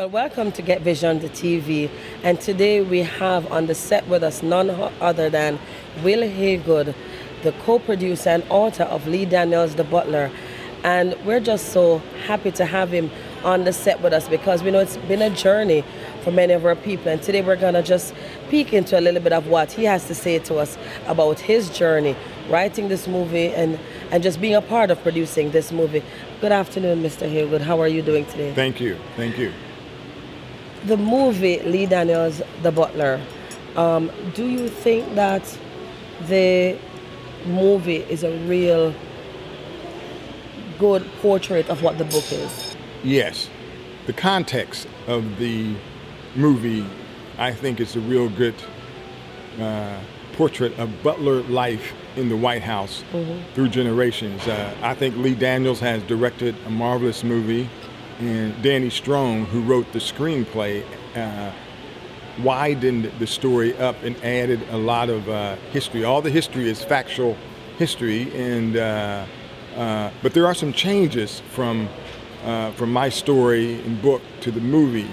Well, welcome to Get Vision, the TV. And today we have on the set with us none other than Wil Haygood, the co-producer and author of Lee Daniels' The Butler. And we're just so happy to have him on the set with us because we know it's been a journey for many of our people. And today we're going to just peek into a little bit of what he has to say to us about his journey, writing this movie and just being a part of producing this movie. Good afternoon, Mr. Haygood. How are you doing today? Thank you. Thank you. The movie Lee Daniels' The Butler, do you think that the movie is a real good portrait of what the book is? Yes. The context of the movie, I think, is a real good portrait of Butler life in the White House through generations. I think Lee Daniels has directed a marvelous movie, and Danny Strong, who wrote the screenplay, widened the story up and added a lot of history. All the history is factual history, and but there are some changes from my story and book to the movie.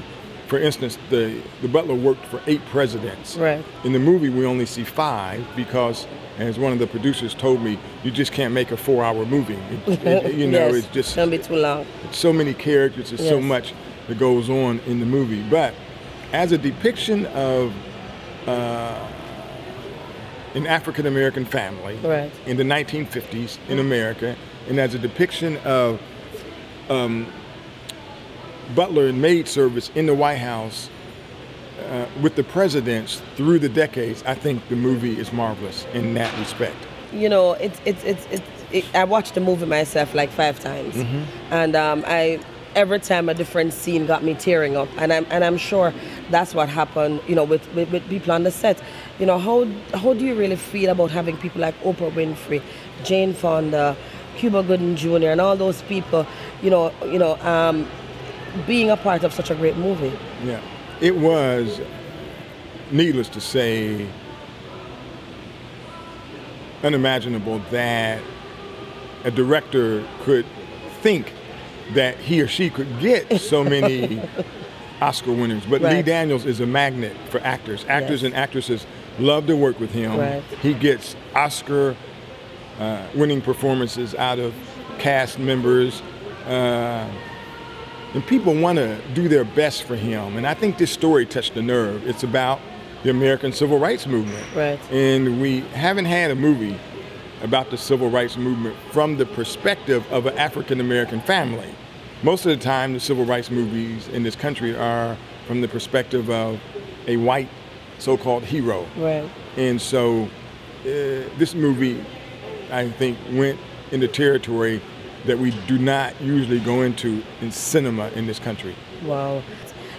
For instance, the Butler worked for 8 presidents. Right. In the movie, we only see 5 because, as one of the producers told me, you just can't make a 4-hour movie. You know, Yes, it's just gonna be too long. so many characters, there's so much that goes on in the movie. But as a depiction of an African-American family in the 1950s in America, and as a depiction of Butler and maid service in the White House with the presidents through the decades, I think the movie is marvelous in that respect. You know, I watched the movie myself like 5 times, and every time a different scene got me tearing up, and I'm sure that's what happened. You know, with people on the set. You know, how do you really feel about having people like Oprah Winfrey, Jane Fonda, Cuba Gooding Jr., and all those people? Being a part of such a great movie. Yeah, it was, needless to say, unimaginable that a director could think that he or she could get so many Oscar winners. But Lee Daniels is a magnet for actors. Actors and actresses love to work with him. He gets Oscar winning performances out of cast members. And people want to do their best for him. And I think this story touched a nerve. It's about the American Civil Rights Movement. And we haven't had a movie about the Civil Rights Movement from the perspective of an African-American family. Most of the time, the Civil Rights movies in this country are from the perspective of a white so-called hero. And so this movie, I think, went into territory that we do not usually go into in cinema in this country. Wow.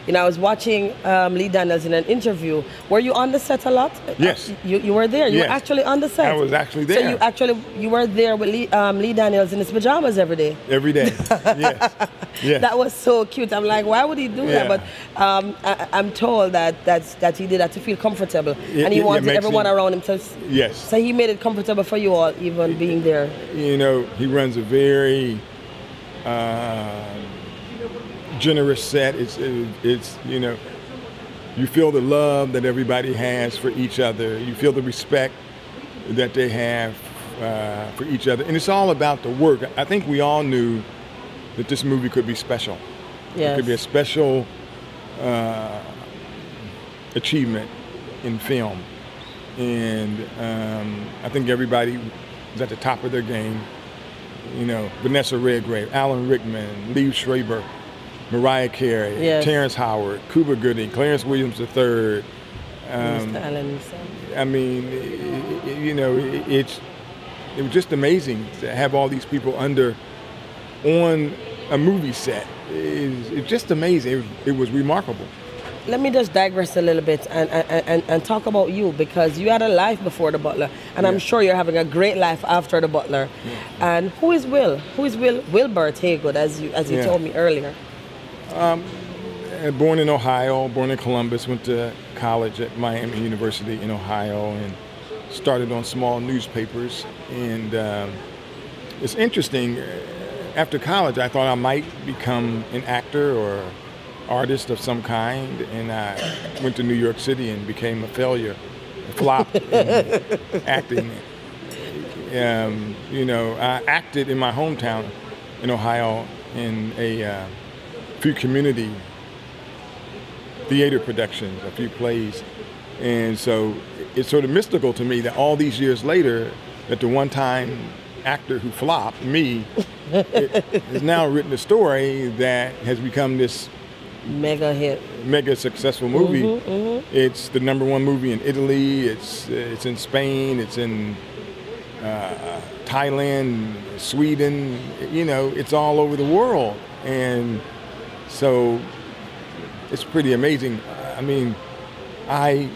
You know, I was watching Lee Daniels in an interview. Were you on the set a lot? Yes. You were there? You were actually on the set? I was actually there. So you were there with Lee Daniels in his pajamas every day? Every day, yes. Yes. That was so cute. I'm like, why would he do that? But I'm told that he did that to feel comfortable. And he wanted everyone around him to... Yes. So he made it comfortable for you all, even being there. You know, he runs a very generous set. It's you know, you feel the love that everybody has for each other. You feel the respect that they have for each other, and it's all about the work. I think we all knew that this movie could be special. It could be a special achievement in film, and I think everybody was at the top of their game. You know, Vanessa Redgrave, Alan Rickman, Lee Schreiber, Mariah Carey, Terrence Howard, Cuba Gooding, Clarence Williams III. I mean, you know, it was just amazing to have all these people on a movie set. It's just amazing. It was remarkable. Let me just digress a little bit and talk about you, because you had a life before The Butler, and I'm sure you're having a great life after The Butler. And who is Wil? Who is Wilbert Haygood, as you told me earlier? Born in Ohio, born in Columbus, went to college at Miami University in Ohio, and started on small newspapers. And it's interesting, after college I thought I might become an actor or artist of some kind, and I went to New York City and became a failure, a flop in acting. You know, I acted in my hometown in Ohio in a few community theater productions, a few plays. And so it's sort of mystical to me that all these years later, that the one-time actor who flopped, me, has now written a story that has become this mega hit, mega successful movie. It's the #1 movie in Italy. It's in Spain. It's in Thailand, Sweden. You know, it's all over the world, and so it's pretty amazing. I mean, I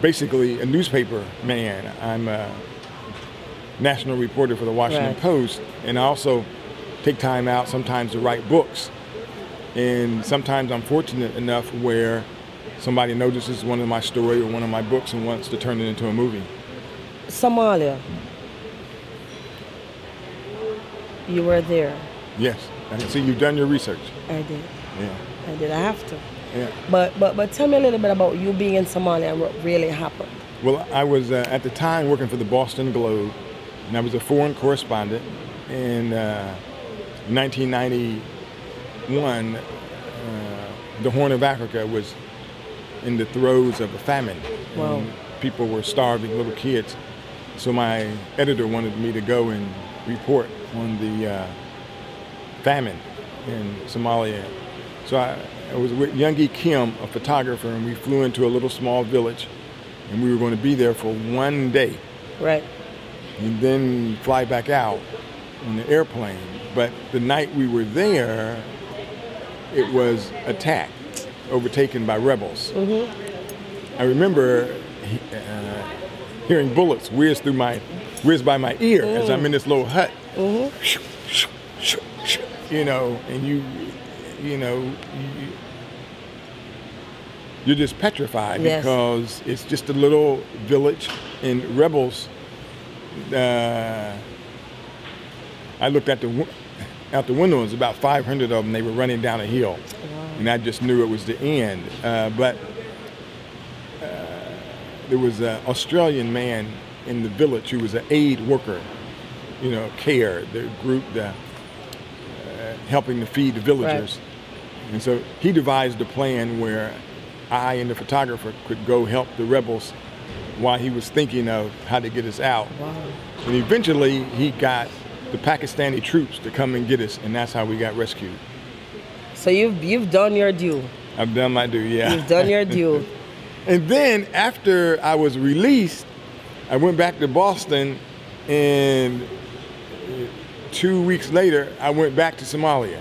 basically a newspaper man. I'm a national reporter for the Washington Post, and I also take time out sometimes to write books. And sometimes I'm fortunate enough where somebody notices one of my story or one of my books and wants to turn it into a movie. Somalia. You were there. Yes. I can see you've done your research. I did. Yeah. I did. I have to. Yeah. But tell me a little bit about you being in Somalia and what really happened. Well, I was at the time working for the Boston Globe, and I was a foreign correspondent. And 1991, the Horn of Africa was in the throes of a famine. Wow. And people were starving, little kids. So my editor wanted me to go and report on the famine in Somalia. So I was with Youngie Kim, a photographer, and we flew into a little small village, and we were going to be there for one day. Right. And then fly back out on the airplane. But the night we were there, it was attacked, overtaken by rebels. I remember hearing bullets whiz by my ear as I'm in this little hut. You know, and you're just petrified because it's just a little village, and rebels. I looked out the window. It was about 500 of them. They were running down a hill, and I just knew it was the end. But there was an Australian man in the village who was an aid worker, you know, CARE, the group helping to feed the villagers. Right. And so he devised a plan where I and the photographer could go help the rebels while he was thinking of how to get us out. Wow. And eventually he got the Pakistani troops to come and get us, and that's how we got rescued. So you've done your due. I've done my due, yeah. You've done your due. And then after I was released, I went back to Boston, and 2 weeks later, I went back to Somalia.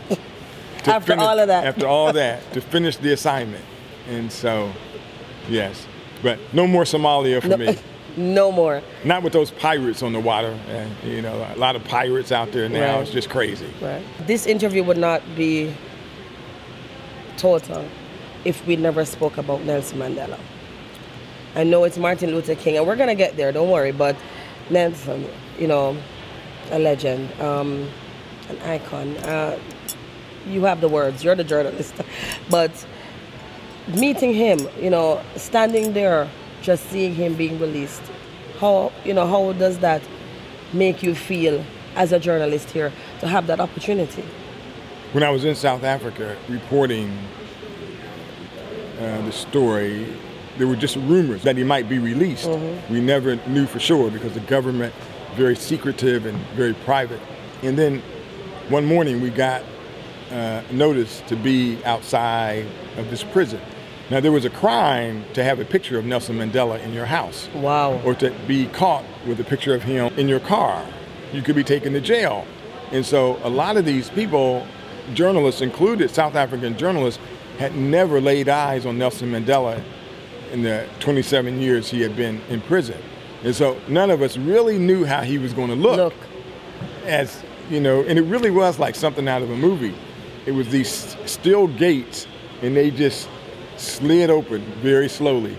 After all of that. After all that, to finish the assignment. And so, yes. But no more Somalia for me. No more. Not with those pirates on the water. You know, a lot of pirates out there now. Right. It's just crazy. Right. This interview would not be total if we never spoke about Nelson Mandela. I know it's Martin Luther King, and we're going to get there, don't worry, but Nelson, you know, a legend, an icon. You have the words, you're the journalist. But meeting him, you know, standing there, just seeing him being released, how does that make you feel as a journalist here to have that opportunity? When I was in South Africa reporting the story, there were just rumors that he might be released. We never knew for sure because the government, very secretive and very private. And then one morning we got notice to be outside of this prison. Now there was a crime to have a picture of Nelson Mandela in your house. Wow. Or to be caught with a picture of him in your car. You could be taken to jail. And so a lot of these people, journalists included, South African journalists, had never laid eyes on Nelson Mandela in the 27 years he had been in prison. And so none of us really knew how he was going to look. As, you know, and it really was like something out of a movie. It was these steel gates, and they just slid open very slowly.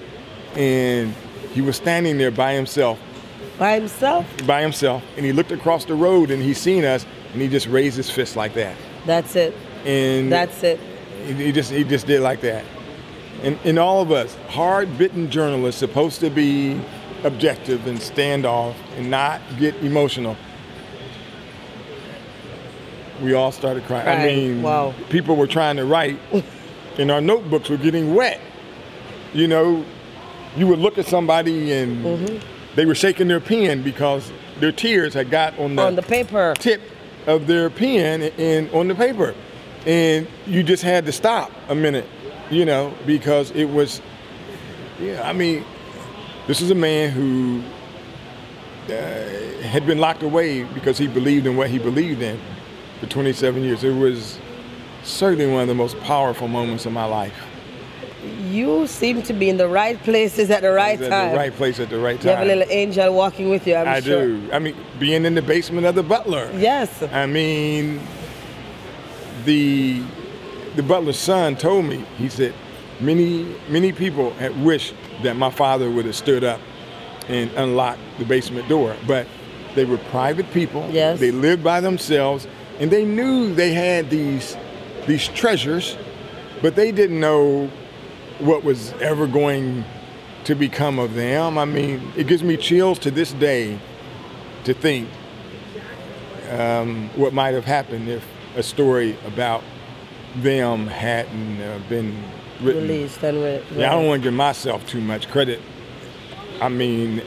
And he was standing there by himself. By himself? By himself. And he looked across the road, and he seen us, and he just raised his fist like that. That's it. And that's it. He just did it like that. And all of us, hard-bitten journalists, supposed to be objective and stand off and not get emotional. We all started crying. I mean, wow. People were trying to write, and our notebooks were getting wet. You know, you would look at somebody and they were shaking their pen because their tears had got on the paper tip of their pen and on the paper. And you just had to stop a minute, you know, because it was, I mean, this is a man who had been locked away because he believed in what he believed in for 27 years. It was certainly one of the most powerful moments of my life. You seem to be in the right places at the right time. At the right place at the right time. You have a little angel walking with you, I'm sure. I do. I mean, being in the basement of the Butler. Yes. I mean, the Butler's son told me, he said, many people had wished that my father would have stood up and unlocked the basement door, but they were private people. Yes. They lived by themselves, and they knew they had these treasures, but they didn't know what was ever going to become of them. I mean, it gives me chills to this day to think what might have happened if a story about them hadn't been written. Released and written. Yeah, I don't want to give myself too much credit. I mean,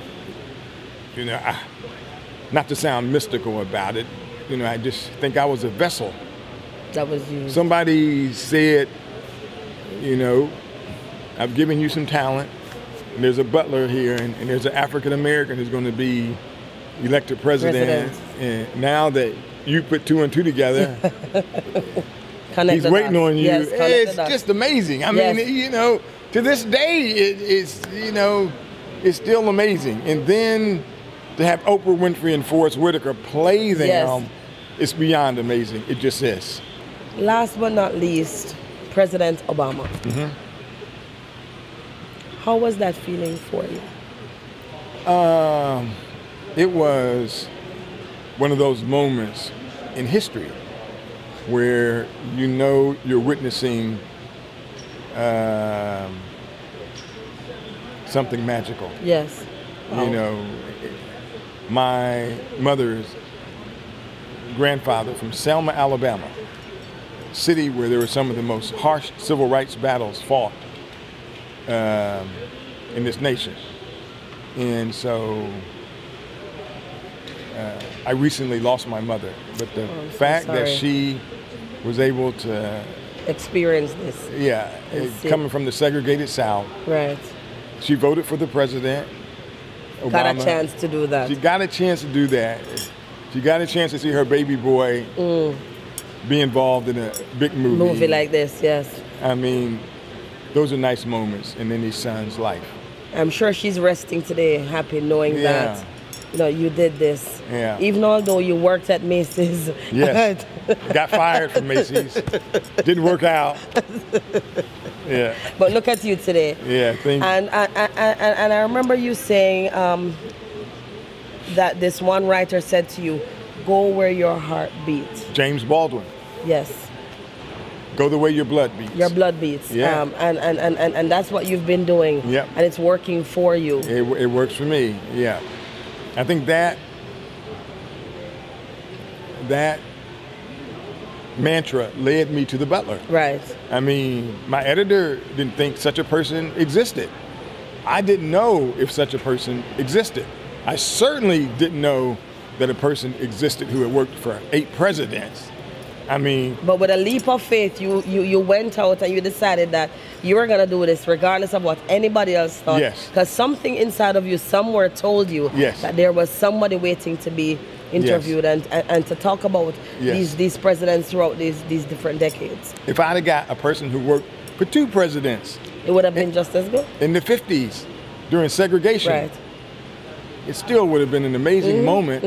you know, not to sound mystical about it, you know, I just think I was a vessel. That was you. Somebody said, you know, I've given you some talent, and there's a Butler here, and there's an African American who's going to be elected president. And now that you put two and two together, he's waiting on you. Yes, it's just amazing. I mean, you know, to this day, it's, you know, it's still amazing. And then to have Oprah Winfrey and Forrest Whitaker play them, it's beyond amazing. It just is. Last but not least, President Obama. How was that feeling for you? It was one of those moments in history where you know you're witnessing something magical. Yes. Wow. You know, my mother's grandfather from Selma, Alabama, city where there were some of the most harsh civil rights battles fought in this nation. And so I recently lost my mother, but the fact that she was able to experience this. Yeah, coming from the segregated South. Right. She voted for the president, Obama. Got a chance to do that. She got a chance to do that. She got a chance to see her baby boy be involved in a big movie like this, yes. I mean, those are nice moments in any son's life. I'm sure she's resting today, happy knowing that, you know, you did this. Yeah. Even although you worked at Macy's. Yes. Got fired from Macy's. Didn't work out. Yeah. But look at you today. Yeah. And I remember you saying that this one writer said to you, "Go where your heart beats." James Baldwin. Yes. Go the way your blood beats. Your blood beats. Yeah. And that's what you've been doing. Yep. And it's working for you. It works for me. Yeah. I think that mantra led me to the Butler. Right. I mean, my editor didn't think such a person existed. I didn't know if such a person existed. I certainly didn't know that a person existed who had worked for 8 presidents. I mean... But with a leap of faith, you went out and you decided that you were going to do this regardless of what anybody else thought. Yes. Because something inside of you somewhere told you that there was somebody waiting to be interviewed and to talk about these presidents throughout these different decades. If I'd have got a person who worked for 2 presidents... It would have been just as good? In the 50s, during segregation. Right. It still would have been an amazing moment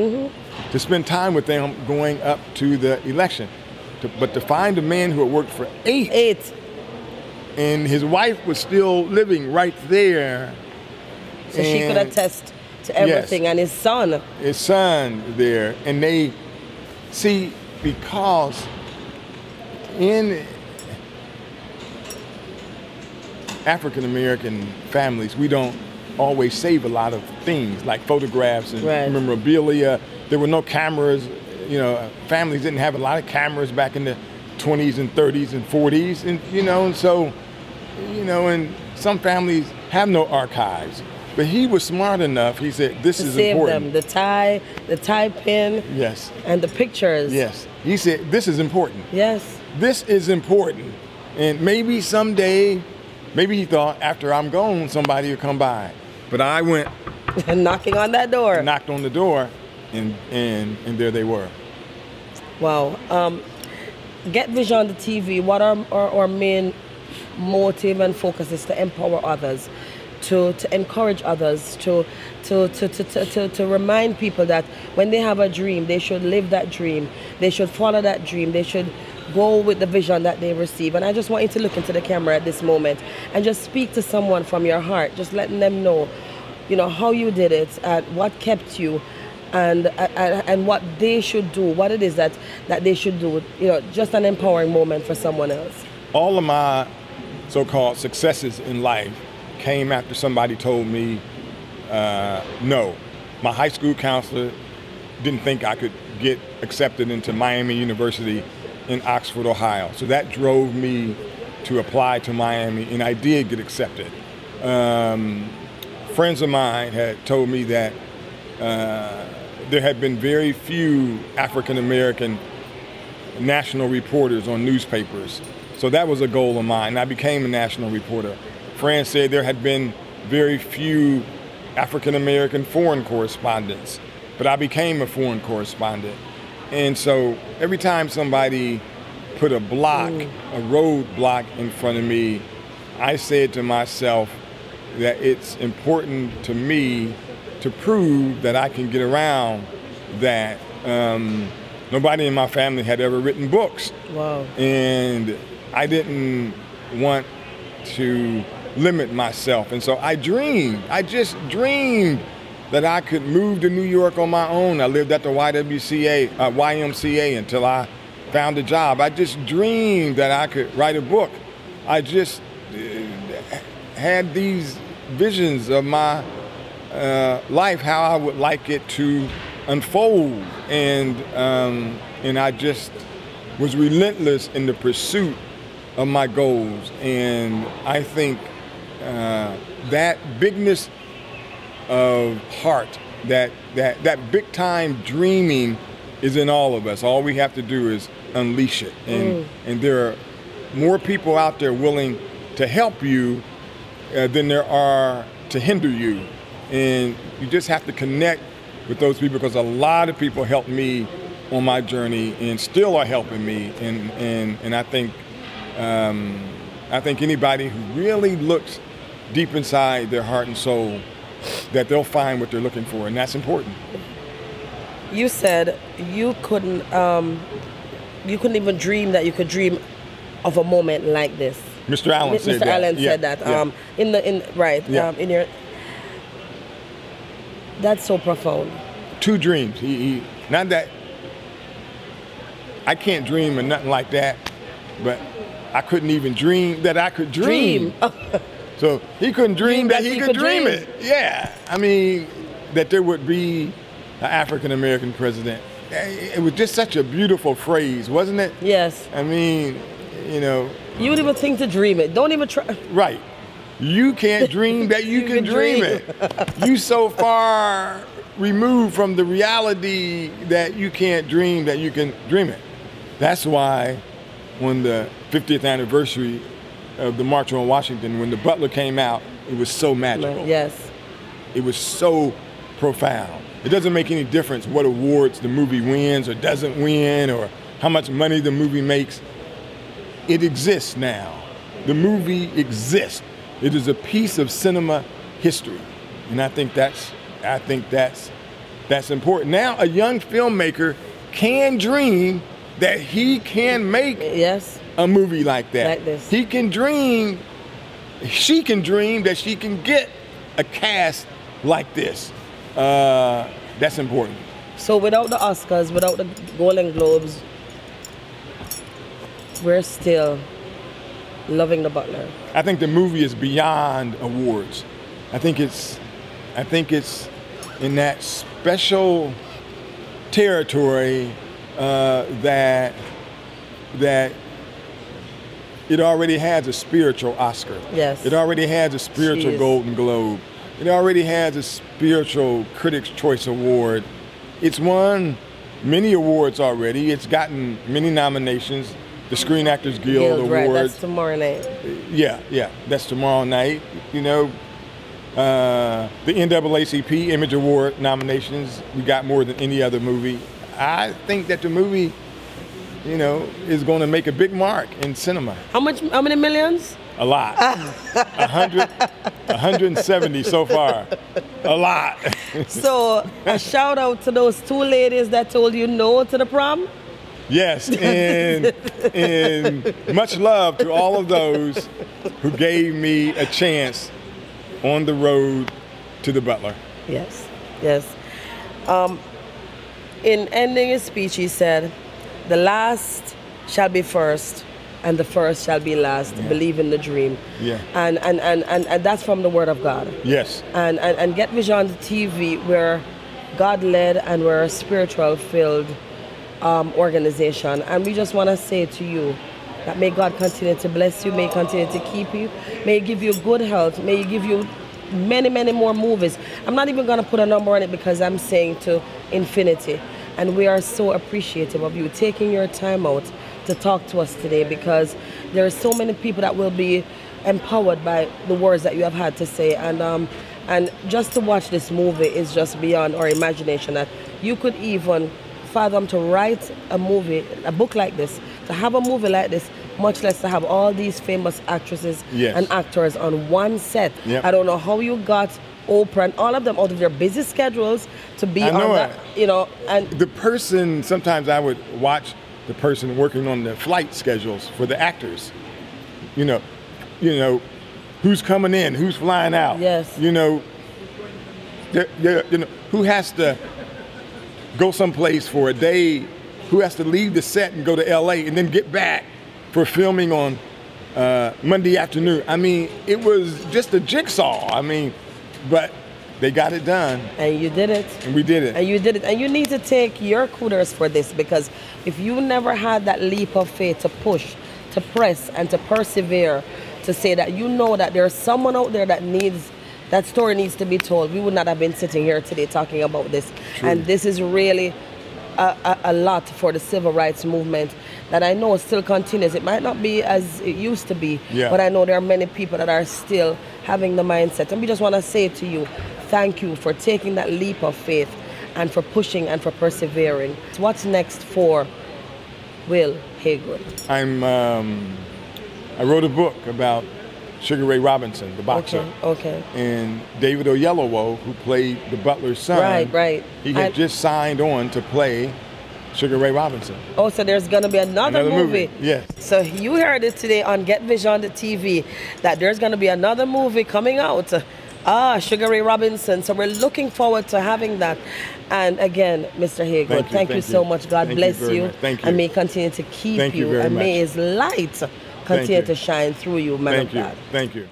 to spend time with them going up to the election. But to find a man who had worked for 8, and his wife was still living right there. So she could attest to everything, and his son. His son there, and they see, because in African American families, we don't always save a lot of things like photographs and memorabilia. There were no cameras. You know, families didn't have a lot of cameras back in the 20s and 30s and 40s, and and so, and some families have no archives. But he was smart enough. He said, "This is important." Them, the tie pin. Yes. And the pictures. Yes. He said, "This is important." Yes. This is important, and maybe someday, maybe he thought after I'm gone, somebody will come by. But I went knocking on that door. Knocked on the door, and there they were. Wow. Get Vision the TV. What our main motive and focus is to empower others, to encourage others, to remind people that when they have a dream, they should live that dream. They should follow that dream. They should go with the vision that they receive. And I just want you to look into the camera at this moment and just speak to someone from your heart, just letting them know, how you did it and what kept you, and what they should do, what it is that they should do. Just an empowering moment for someone else. All of my so-called successes in life came after somebody told me no. My high school counselor didn't think I could get accepted into Miami University in Oxford, Ohio. So that drove me to apply to Miami, and I did get accepted. Friends of mine had told me that there had been very few African American national reporters on newspapers. So that was a goal of mine. I became a national reporter. Friends said there had been very few African American foreign correspondents, but I became a foreign correspondent. And so every time somebody put a block, a roadblock in front of me, I said to myself that it's important to me to prove that I can get around that. Nobody in my family had ever written books. Wow. And I didn't want to limit myself. And so I just dreamed that I could move to New York on my own. I lived at the YMCA until I found a job. I just dreamed that I could write a book. I just had these visions of my life, how I would like it to unfold. And I just was relentless in the pursuit of my goals. And I think that bigness of heart, that big time dreaming is in all of us. All we have to do is unleash it. And there are more people out there willing to help you than there are to hinder you. And you just have to connect with those people, because a lot of people helped me on my journey and still are helping me. And I think anybody who really looks deep inside their heart and soul, that they'll find what they're looking for, and that's important. You said you couldn't even dream that you could dream of a moment like this. Mr. Allen said that. Mr. Allen said that. In your. That's so profound. Two dreams. He not that I can't dream or nothing like that, but I couldn't even dream that I could dream. So he couldn't dream that he could dream it. Yeah. I mean, that there would be an African American president. It was just such a beautiful phrase, wasn't it? Yes. I mean, You would even think to dream it. Don't even try. Right. You can't dream that you can dream it. You so far removed from the reality that you can't dream that you can dream it. That's why when the 50th anniversary of the March on Washington, when the Butler came out, it was so magical. Yes. It was so profound. It doesn't make any difference what awards the movie wins or doesn't win, or how much money the movie makes. It exists now. The movie exists. It is a piece of cinema history. And I think that's important. Now a young filmmaker can dream that he can make a movie like that. Like this. She can dream that she can get a cast like this. That's important. So without the Oscars, without the Golden Globes, we're still loving The Butler. I think the movie is beyond awards. I think it's in that special territory that it already has a spiritual Oscar. Yes. It already has a spiritual Golden Globe. It already has a spiritual Critics' Choice Award. It's won many awards already. It's gotten many nominations. The Screen Actors Guild Awards. Right, that's tomorrow night. Yeah, that's tomorrow night. You know, the NAACP Image Award nominations, we got more than any other movie. I think that the movie, you know, is going to make a big mark in cinema. How many millions? A lot. 170 so far. A lot. So a shout out to those two ladies that told you no to the prom? Yes, and much love to all of those who gave me a chance on the road to the Butler. Yes, yes. In ending his speech, he said, "The last shall be first, and the first shall be last. Yeah. Believe in the dream." Yeah. And that's from the Word of God. Yes. And Get Vision TV, we're God-led and we're a spiritual-filled organization. And we just want to say to you that may God continue to bless you, may He continue to keep you, may He give you good health, may He give you many, many more movies. I'm not even going to put a number on it because I'm saying to infinity. And we are so appreciative of you taking your time out to talk to us today, because there are so many people that will be empowered by the words that you have had to say. And just to watch this movie is just beyond our imagination, that you could even fathom to write a movie, a book like this, to have a movie like this, much less to have all these famous actresses and actors on one set. Yep. I don't know how you got Oprah and all of them out of their busy schedules to be on that, you know. And the person, sometimes I would watch the person working on the flight schedules for the actors. You know, who's coming in, who's flying out. Yes. You know, who has to go someplace for a day, who has to leave the set and go to LA and then get back for filming on Monday afternoon. I mean, it was just a jigsaw. I mean, but they got it done. And you did it. And we did it. And you did it. And you need to take your kudos for this, because if you never had that leap of faith to push, to press, and to persevere, to say that you know that there's someone out there that needs, that story needs to be told, we would not have been sitting here today talking about this. True. And this is really a lot for the civil rights movement that I know still continues. It might not be as it used to be, but I know there are many people that are still having the mindset. And we just want to say to you, thank you for taking that leap of faith and for pushing and for persevering. So what's next for Wil Haygood? I wrote a book about Sugar Ray Robinson, the boxer. Okay. And David Oyelowo, who played the Butler's son. Right. He had just signed on to play Sugar Ray Robinson. Oh, so there's going to be another movie. Yes. So you heard it today on Get Vision TV that there's going to be another movie coming out. Sugar Ray Robinson. So we're looking forward to having that. And again, Mr. Haygood, thank you so much. God bless you. Thank you. And may continue to keep you. And may His light continue to shine through you, man of God. Thank you.